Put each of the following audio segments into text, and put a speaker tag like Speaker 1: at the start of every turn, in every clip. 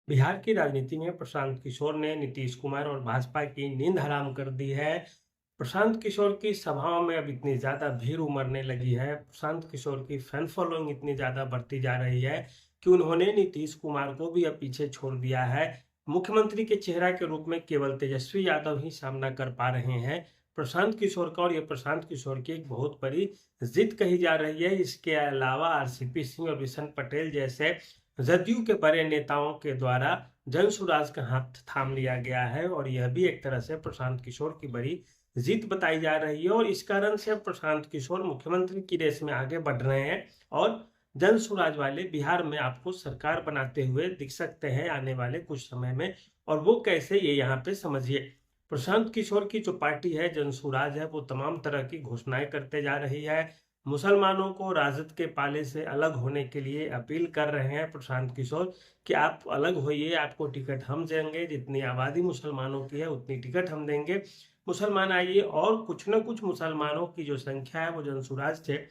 Speaker 1: बिहार की राजनीति में प्रशांत किशोर ने नीतीश कुमार और भाजपा की नींद हराम कर दी है। प्रशांत किशोर की सभाओं में अब इतनी ज़्यादा भीड़ उमड़ने लगी है, प्रशांत किशोर की फैन फॉलोइंग इतनी ज़्यादा बढ़ती जा रही है कि उन्होंने नीतीश कुमार को भी अब पीछे छोड़ दिया है। मुख्यमंत्री के चेहरा के रूप में केवल तेजस्वी यादव ही सामना कर पा रहे हैं प्रशांत किशोर का, और ये प्रशांत किशोर की एक बहुत बड़ी जिद कही जा रही है। इसके अलावा आरसीपी सिंह और बिशन पटेल जैसे जदयू के बड़े नेताओं के द्वारा जनसुराज का हाथ थाम लिया गया है, और यह भी एक तरह से प्रशांत किशोर की बड़ी जीत बताई जा रही है। और इस कारण से प्रशांत किशोर मुख्यमंत्री की रेस में आगे बढ़ रहे हैं और जनसुराज वाले बिहार में आपको सरकार बनाते हुए दिख सकते हैं आने वाले कुछ समय में। और वो कैसे, ये यहाँ पे समझिए। प्रशांत किशोर की जो पार्टी है जनसुराज है, वो तमाम तरह की घोषणाएं करते जा रही है। मुसलमानों को राजद के पाले से अलग होने के लिए अपील कर रहे हैं प्रशांत किशोर कि आप अलग होइए, आपको टिकट हम देंगे, जितनी आबादी मुसलमानों की है उतनी टिकट हम देंगे, मुसलमान आइए। और कुछ न कुछ मुसलमानों की जो संख्या है वो जनसुराज से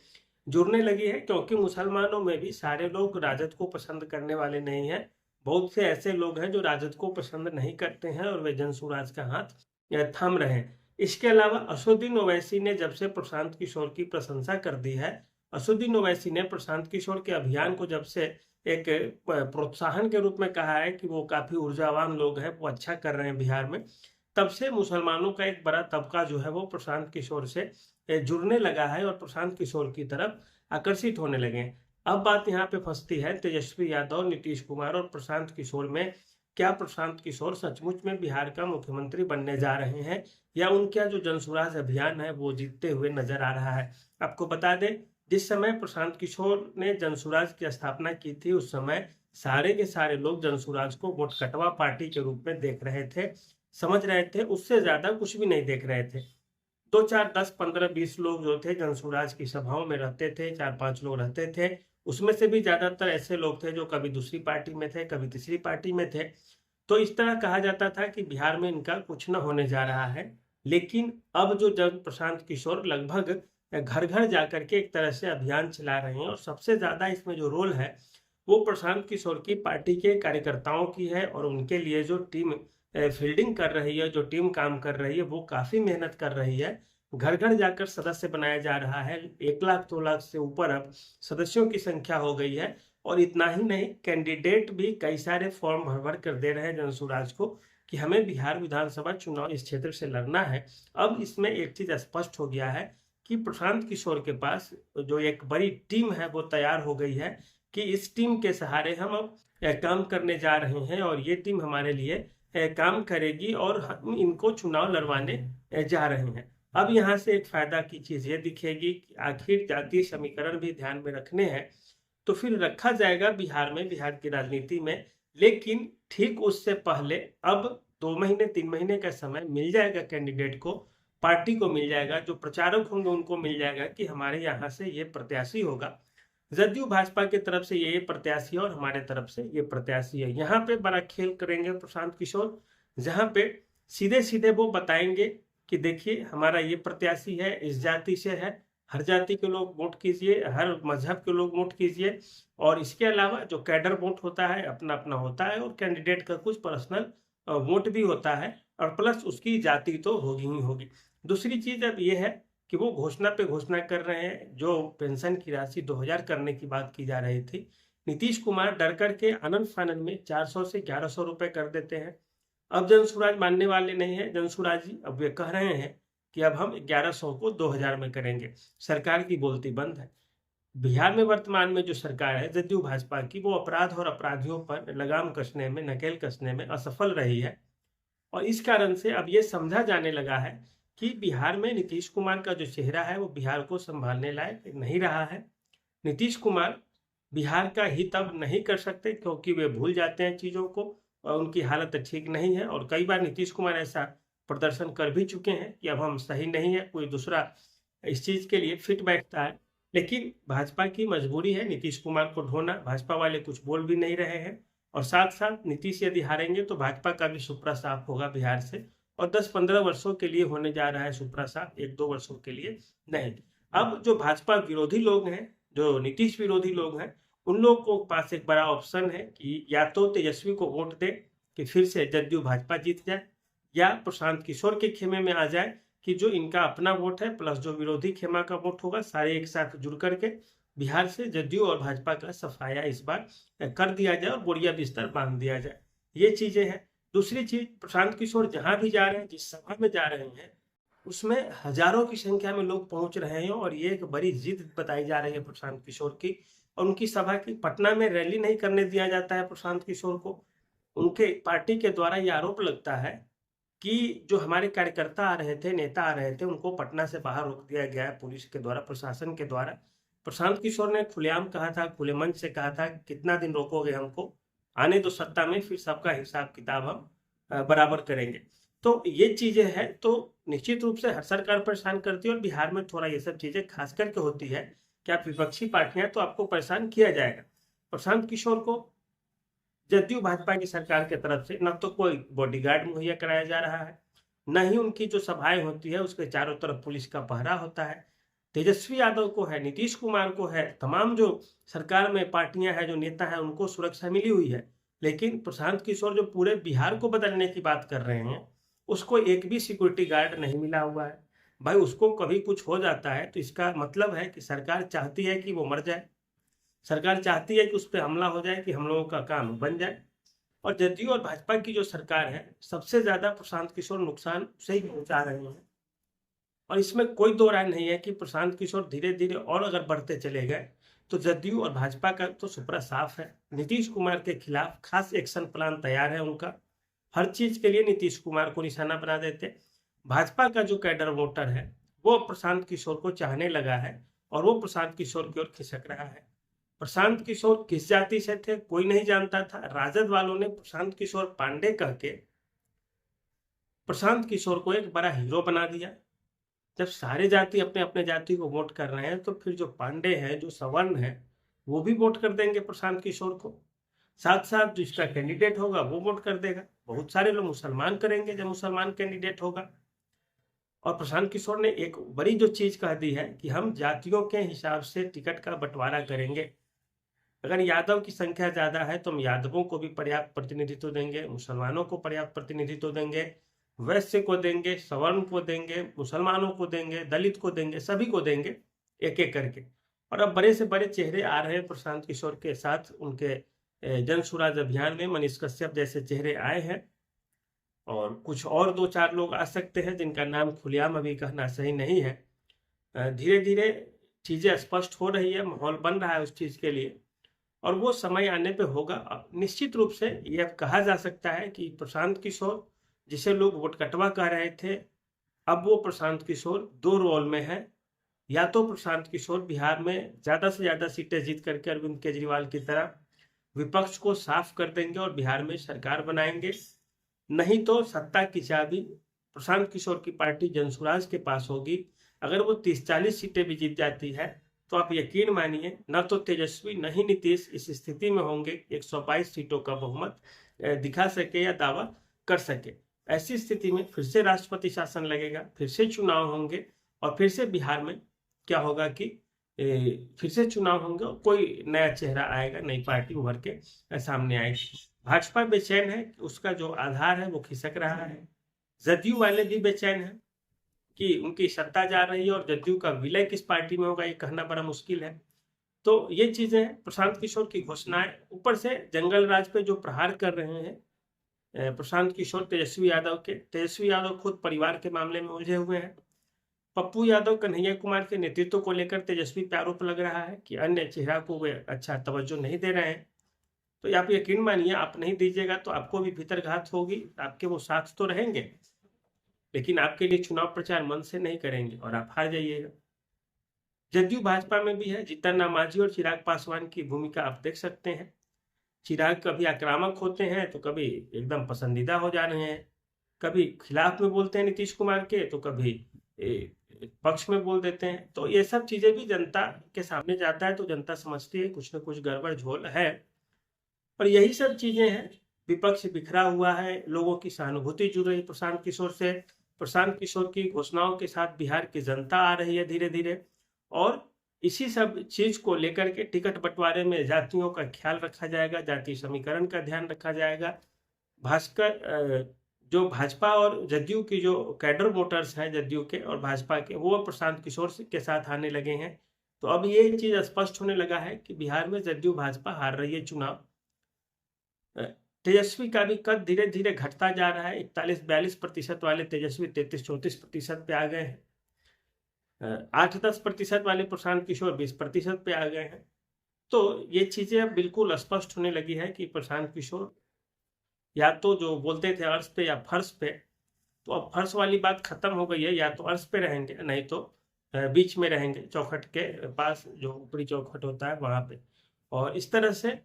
Speaker 1: जुड़ने लगी है, क्योंकि मुसलमानों में भी सारे लोग राजद को पसंद करने वाले नहीं हैं। बहुत से ऐसे लोग हैं जो राजद को पसंद नहीं करते हैं और वे जनसुराज का हाथ थाम रहे हैं। इसके अलावा असदुद्दीन ओवैसी ने जब से प्रशांत किशोर की प्रशंसा कर दी है, असदुद्दीन ओवैसी ने प्रशांत किशोर के अभियान को जब से एक प्रोत्साहन के रूप में कहा है कि वो काफी ऊर्जावान लोग हैं, वो अच्छा कर रहे हैं बिहार में, तब से मुसलमानों का एक बड़ा तबका जो है वो प्रशांत किशोर से जुड़ने लगा है और प्रशांत किशोर की तरफ आकर्षित होने लगे हैं। अब बात यहाँ पे फंसती है तेजस्वी यादव, नीतीश कुमार और प्रशांत किशोर में। क्या प्रशांत किशोर सचमुच में बिहार का मुख्यमंत्री बनने जा रहे हैं, या उनका जो जनसुराज अभियान है वो जीतते हुए नजर आ रहा है? आपको बता दें, जिस समय प्रशांत किशोर ने जनसुराज की स्थापना की थी उस समय सारे के सारे लोग जनसुराज को वोटकटवा पार्टी के रूप में देख रहे थे, समझ रहे थे, उससे ज्यादा कुछ भी नहीं देख रहे थे। 2 4 10 15 20 लोग जो थे जनसुराज की सभाओं में रहते थे, 4 5 लोग रहते थे। उसमें से भी ज्यादातर ऐसे लोग थे जो कभी दूसरी पार्टी में थे, कभी तीसरी पार्टी में थे। तो इस तरह कहा जाता था कि बिहार में इनका कुछ न होने जा रहा है। लेकिन अब जो जब प्रशांत किशोर लगभग घर घर जाकर के एक तरह से अभियान चला रहे हैं, और सबसे ज्यादा इसमें जो रोल है वो प्रशांत किशोर की पार्टी के कार्यकर्ताओं की है, और उनके लिए जो टीम फील्डिंग कर रही है, जो टीम काम कर रही है, वो काफी मेहनत कर रही है। घर घर जाकर सदस्य बनाया जा रहा है। 1 लाख 2 लाख से ऊपर अब सदस्यों की संख्या हो गई है। और इतना ही नहीं, कैंडिडेट भी कई सारे फॉर्म भर भर कर दे रहे हैं जनसुराज को कि हमें बिहार विधानसभा चुनाव इस क्षेत्र से लड़ना है। अब इसमें एक चीज स्पष्ट हो गया है कि प्रशांत किशोर के पास जो एक बड़ी टीम है वो तैयार हो गई है कि इस टीम के सहारे हम अब काम करने जा रहे हैं, और ये टीम हमारे लिए काम करेगी और हम इनको चुनाव लड़वाने जा रहे हैं। अब यहाँ से एक फायदा की चीज ये दिखेगी कि आखिर जातीय समीकरण भी ध्यान में रखने हैं तो फिर रखा जाएगा बिहार में, बिहार की राजनीति में। लेकिन ठीक उससे पहले अब 2 महीने 3 महीने का समय मिल जाएगा कैंडिडेट को, पार्टी को मिल जाएगा, जो प्रचारक होंगे उनको मिल जाएगा कि हमारे यहाँ से ये प्रत्याशी होगा। जदयू भाजपा की तरफ से ये प्रत्याशी है और हमारे तरफ से ये प्रत्याशी है। यहाँ पे बड़ा खेल करेंगे प्रशांत किशोर, जहाँ पे सीधे सीधे वो बताएंगे कि देखिए हमारा ये प्रत्याशी है, इस जाति से है, हर जाति के लोग वोट कीजिए, हर मजहब के लोग वोट कीजिए। और इसके अलावा जो कैडर वोट होता है अपना अपना होता है, और कैंडिडेट का कुछ पर्सनल वोट भी होता है, और प्लस उसकी जाति तो होगी ही होगी। दूसरी चीज अब ये है कि वो घोषणा पे घोषणा कर रहे हैं। जो पेंशन की राशि 2000 करने की बात की जा रही थी, नीतीश कुमार डर करके आनंद फानन में 400 से 1100 रुपए कर देते हैं। अब जनसुराज मानने वाले नहीं है, जनसुराज जी अब वे कह रहे हैं कि अब हम 1100 को 2000 में करेंगे। सरकार की बोलती बंद है। बिहार में वर्तमान में जो सरकार है जदयू भाजपा की, वो अपराध और अपराधियों पर लगाम कसने में, नकेल कसने में असफल रही है। और इस कारण से अब ये समझा जाने लगा है कि बिहार में नीतीश कुमार का जो चेहरा है वो बिहार को संभालने लायक नहीं रहा है। नीतीश कुमार बिहार का हित अब नहीं कर सकते, क्योंकि वे भूल जाते हैं चीजों को, और उनकी हालत ठीक नहीं है। और कई बार नीतीश कुमार ऐसा प्रदर्शन कर भी चुके हैं कि अब हम सही नहीं है, कोई दूसरा इस चीज के लिए फिट बैठता है। लेकिन भाजपा की मजबूरी है नीतीश कुमार को ढोना। भाजपा वाले कुछ बोल भी नहीं रहे हैं, और साथ साथ नीतीश यदि हारेंगे तो भाजपा का भी सुपड़ा साफ होगा बिहार से, और 10 15 वर्षों के लिए होने जा रहा है सुपड़ा साफ, 1 2 वर्षों के लिए नहीं। अब जो भाजपा विरोधी लोग हैं, जो नीतीश विरोधी लोग हैं, उन लोगों को पास एक बड़ा ऑप्शन है कि या तो तेजस्वी को वोट दे कि फिर से जदयू भाजपा जीत जाए, या प्रशांत किशोर के खेमे में आ जाए कि जो इनका अपना वोट है प्लस जो विरोधी खेमा का वोट होगा, सारे एक साथ जुड़ करके बिहार से जदयू और भाजपा का सफाया इस बार कर दिया जाए और बोरिया बिस्तर बांध दिया जाए। ये चीजें हैं। दूसरी चीज, प्रशांत किशोर जहां भी जा रहे हैं, जिस सभा में जा रहे हैं, उसमें हजारों की संख्या में लोग पहुंच रहे हैं और ये एक बड़ी जिद बताई जा रही है प्रशांत किशोर की। और उनकी सभा की पटना में रैली नहीं करने दिया जाता है प्रशांत किशोर को। उनके पार्टी के द्वारा ये आरोप लगता है कि जो हमारे कार्यकर्ता आ रहे थे, नेता आ रहे थे, उनको पटना से बाहर रोक दिया गया है पुलिस के द्वारा, प्रशासन के द्वारा। प्रशांत किशोर ने खुलेआम कहा था, खुले मंच से कहा था, कितना दिन रोकोगे हमको, आने दो सत्ता में, फिर सबका हिसाब किताब हम बराबर करेंगे। तो ये चीजें हैं, तो निश्चित रूप से हर सरकार परेशान करती है और बिहार में थोड़ा ये सब चीजें खास करके होती है कि आप विपक्षी पार्टियां तो आपको परेशान किया जाएगा। प्रशांत किशोर को जदयू भाजपा की सरकार की तरफ से न तो कोई बॉडीगार्ड मुहैया कराया जा रहा है, न ही उनकी जो सभाएं होती है उसके चारों तरफ पुलिस का पहरा होता है। तेजस्वी यादव को है, नीतीश कुमार को है, तमाम जो सरकार में पार्टियां हैं, जो नेता हैं, उनको सुरक्षा मिली हुई है। लेकिन प्रशांत किशोर जो पूरे बिहार को बदलने की बात कर रहे हैं, उसको एक भी सिक्योरिटी गार्ड नहीं मिला हुआ है। भाई उसको कभी कुछ हो जाता है तो इसका मतलब है कि सरकार चाहती है कि वो मर जाए, सरकार चाहती है कि उस पर हमला हो जाए, कि हम लोगों का काम बन जाए। और जदयू और भाजपा की जो सरकार है, सबसे ज्यादा प्रशांत किशोर नुकसान उसे ही पहुंचा रहे हैं। और इसमें कोई दो राय नहीं है कि प्रशांत किशोर धीरे धीरे और अगर बढ़ते चले गए तो जदयू और भाजपा का तो सुपड़ा साफ है। नीतीश कुमार के खिलाफ खास एक्शन प्लान तैयार है उनका, हर चीज के लिए नीतीश कुमार को निशाना बना देते। भाजपा का जो कैडर वोटर है वो प्रशांत किशोर को चाहने लगा है और वो प्रशांत किशोर की ओर खिसक रहा है। प्रशांत किशोर किस जाति से थे कोई नहीं जानता था। राजद वालों ने प्रशांत किशोर पांडे कह के प्रशांत किशोर को एक बड़ा हीरो बना दिया। जब सारे जाति अपने अपने जाति को वोट कर रहे हैं तो फिर जो पांडे हैं, जो सवर्ण है, वो भी वोट कर देंगे प्रशांत किशोर को। साथ साथ जिसका कैंडिडेट होगा वो वोट कर देगा। बहुत सारे लोग मुसलमान करेंगे जब मुसलमान कैंडिडेट होगा। और प्रशांत किशोर ने एक बड़ी जो चीज कह दी है कि हम जातियों के हिसाब से टिकट का बंटवारा करेंगे। अगर यादव की संख्या ज्यादा है तो हम यादवों को भी पर्याप्त प्रतिनिधित्व देंगे, मुसलमानों को पर्याप्त प्रतिनिधित्व देंगे, वैश्य को देंगे, सवर्ण को देंगे, मुसलमानों को देंगे, दलित को देंगे, सभी को देंगे एक एक करके। और अब बड़े से बड़े चेहरे आ रहे हैं प्रशांत किशोर के साथ। उनके जन सुराज अभियान में मनीष कश्यप जैसे चेहरे आए हैं और कुछ और दो चार लोग आ सकते हैं जिनका नाम खुलेआम अभी कहना सही नहीं है। धीरे धीरे चीजें स्पष्ट हो रही है, माहौल बन रहा है उस चीज के लिए और वो समय आने पे होगा। निश्चित रूप से यह कहा जा सकता है कि प्रशांत किशोर, जिसे लोग वोटकटवा कह रहे थे, अब वो प्रशांत किशोर दो रोल में है। या तो प्रशांत किशोर बिहार में ज्यादा से ज्यादा सीटें जीत करके अरविंद केजरीवाल की तरह विपक्ष को साफ कर देंगे और बिहार में सरकार बनाएंगे, नहीं तो सत्ता की चाबी प्रशांत किशोर की पार्टी जनसुराज के पास होगी। अगर वो 30-40 सीटें भी जीत जाती है तो आप यकीन मानिए, न तो तेजस्वी न ही नीतीश इस स्थिति में होंगे 122 सीटों का बहुमत दिखा सके या दावा कर सके। ऐसी स्थिति में फिर से राष्ट्रपति शासन लगेगा, फिर से चुनाव होंगे और फिर से बिहार में क्या होगा कि फिर से चुनाव होंगे और कोई नया चेहरा आएगा, नई पार्टी उभर के सामने आएगी। भाजपा बेचैन है, उसका जो आधार है वो खिसक रहा है। जदयू वाले भी बेचैन है कि उनकी सत्ता जा रही है और जदयू का विलय किस पार्टी में होगा ये कहना बड़ा मुश्किल है। तो ये चीजें हैं, प्रशांत किशोर की घोषणाएं, ऊपर से जंगल राज पे जो प्रहार कर रहे हैं प्रशांत किशोर तेजस्वी यादव के। तेजस्वी यादव खुद परिवार के मामले में उलझे हुए हैं। पप्पू यादव कन्हैया कुमार के नेतृत्व को लेकर तेजस्वी पे आरोप लग रहा है कि अन्य चेहरा को वे अच्छा तवज्जो नहीं दे रहे हैं। तो आप यकीन मानिए, आप नहीं दीजिएगा तो आपको भी भीतरघात होगी। आपके वो साथ तो रहेंगे लेकिन आपके लिए चुनाव प्रचार मन से नहीं करेंगे और आप हार जाइएगा। जदयू भाजपा में भी है, जीतन राम मांझी और चिराग पासवान की भूमिका आप देख सकते हैं। चिराग कभी आक्रामक होते हैं तो कभी एकदम पसंदीदा हो जा रहे हैं, कभी खिलाफ में बोलते हैं नीतीश कुमार के तो कभी पक्ष में बोल देते हैं। तो ये सब चीजें भी जनता के सामने जाता है तो जनता समझती है कुछ न कुछ गड़बड़ झोल है। और यही सब चीजें हैं, विपक्ष बिखरा हुआ है, लोगों की सहानुभूति जुड़ रही प्रशांत किशोर से। प्रशांत किशोर की घोषणाओं के साथ बिहार की जनता आ रही है धीरे धीरे और इसी सब चीज को लेकर के टिकट बंटवारे में जातियों का ख्याल रखा जाएगा, जातीय समीकरण का ध्यान रखा जाएगा। जो भाजपा और जदयू की जो कैडर वोटर्स हैं जदयू के और भाजपा के, वो प्रशांत किशोर के साथ आने लगे हैं। तो अब ये चीज स्पष्ट होने लगा है कि बिहार में जदयू भाजपा हार रही है चुनाव। तेजस्वी का भी कद धीरे धीरे घटता जा रहा है। 41-42% वाले तेजस्वी 33-34% पे आ गए हैं। 8-10% वाले प्रशांत किशोर 20% पे आ गए हैं। तो ये चीजें अब बिल्कुल स्पष्ट होने लगी है कि प्रशांत किशोर या तो जो बोलते थे अर्श पे या फर्श पे, तो अब फर्श वाली बात खत्म हो गई है। या तो अर्श पे रहेंगे, नहीं तो बीच में रहेंगे, चौखट के पास जो ऊपरी चौखट होता है वहां पे। और इस तरह से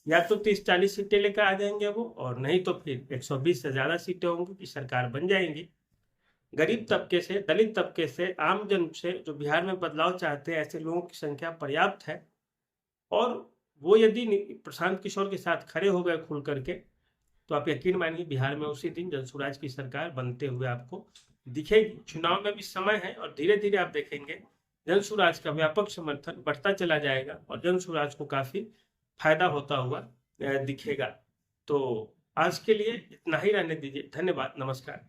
Speaker 1: या तो 30-40 सीटें लेकर आ जाएंगे वो, और नहीं तो फिर 120 से ज्यादा सीटें होंगी कि सरकार बन जाएंगी। गरीब तबके से, दलित तबके से, आम जन से जो बिहार में बदलाव चाहते हैं, ऐसे लोगों की संख्या पर्याप्त है। और वो यदि प्रशांत किशोर के साथ खड़े हो गए खुल करके, तो आप यकीन मानिए बिहार में उसी दिन जनसुराज की सरकार बनते हुए आपको दिखेगी। चुनाव में भी समय है और धीरे धीरे आप देखेंगे जनसुराज का व्यापक समर्थन बढ़ता चला जाएगा और जनसुराज को काफी फायदा होता हुआ दिखेगा। तो आज के लिए इतना ही रहने दीजिए। धन्यवाद, नमस्कार।